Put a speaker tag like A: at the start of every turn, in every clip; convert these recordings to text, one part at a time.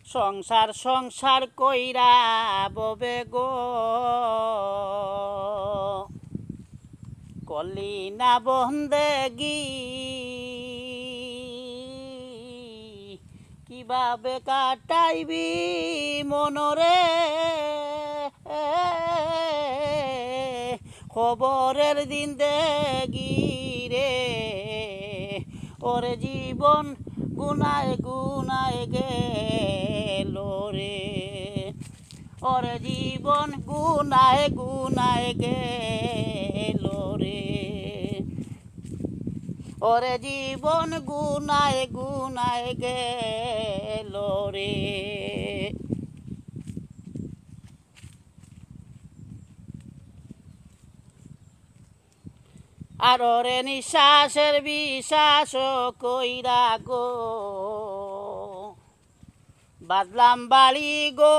A: সংসার সংসার কইরা ববে গো কলি না বন্দেগি কিভাবে কাটাইবি মনরে খবরের দিন দেগি রে ওরে জীবন গুনায় গুনায় গেল রে ওরে জীবন গুনায় গুনায় গেল রে ওরে জীবন গুনায় গুনায় গেল রে আর ওরে নিঃশ্বাসের বিশ্বাস কইরা গো বাদলাম বাড়ি গো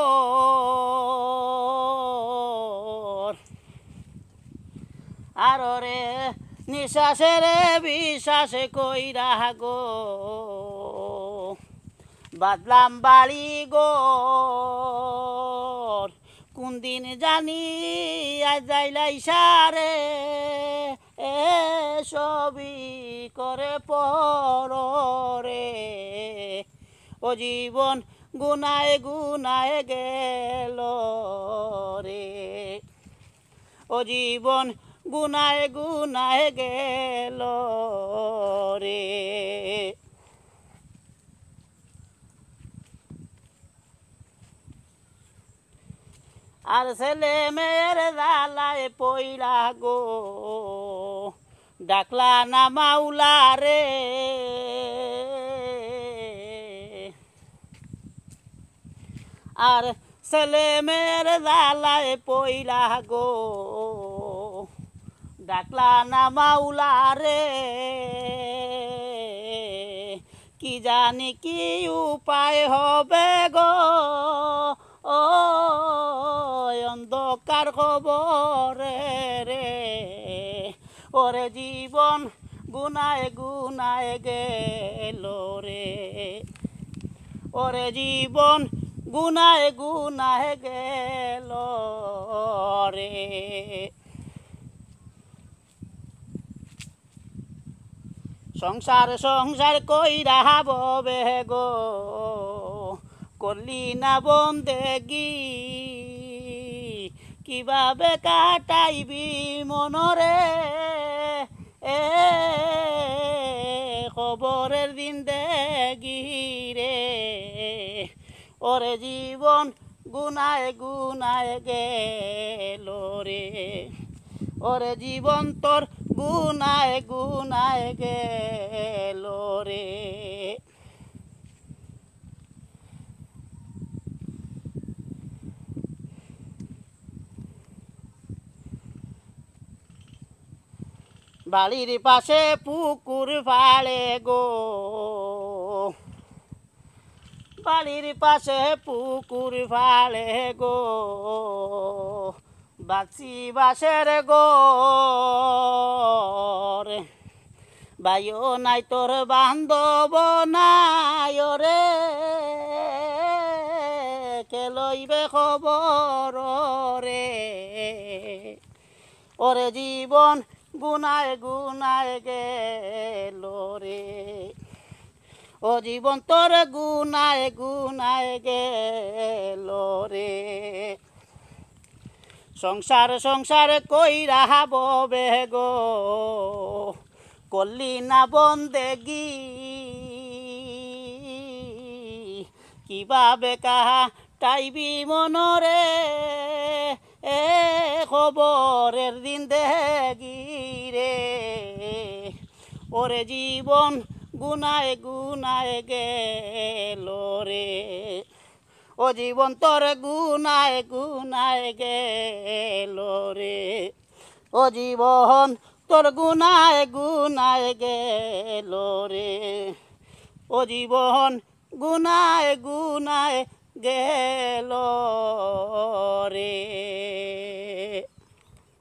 A: আর ওরে নিঃশ্বাসের বিশ্বাস কইরা গো বাদলাম বাড়ি গো কোন দিন জানি আজ যাইলাই সারে সবই করে পরে ও জীবন গুনায় গুনায় গেল রে ও জীবন গুনায় গুনায় গেল রে আর ছেলে মেয়ের জ্বালায় পইলা গো ডাকলা না মাওলা রে আর ছেলে মেয়ের জ্বালায় পইলা গো ডাকলা না মাওলা রে কি জানি কি উপায় হবে গো ও অন্ধকার খবরে রে ওরে জীবন গুনায় গুনায় গেল রে ওরে জীবন গুনায় গুনায় গেল রে সংসার সংসার কইরা ববে গো করলি না বন্দেগি কিভাবে কাটাইবি মনরে খবরের দিন দেগি রে ওরে জীবন গুনায় গুনায় গেল রে ওরে জীবন তোর গুনায় গুনায় গেল রে বাড়ির পাশে পুকুর ফালে গো বাড়ির পাশে পুকুর ফালে গো বাঁচি বাসের গো বাইও নাই তোর বান্ধব নাই রে কে লইবে খবর রে ওরে জীবন গুনায় গুনায় গেল রে ও জীবন তোর গুনায় গুনায় গেল রে সংসার সংসার কইরা ববে গো করলি না বন্দেগি কিভাবে কাটাইবি মনরে খবরের দিন দেগি রে ওরে জীবন গুনায় গুনায় গেল রে ও জীবন তোর গুনায় গুনায় গেল রে ও জীবন তোর গুনায় গুনায় গেল রে ও জীবন গুনায় গুনায় গেল রে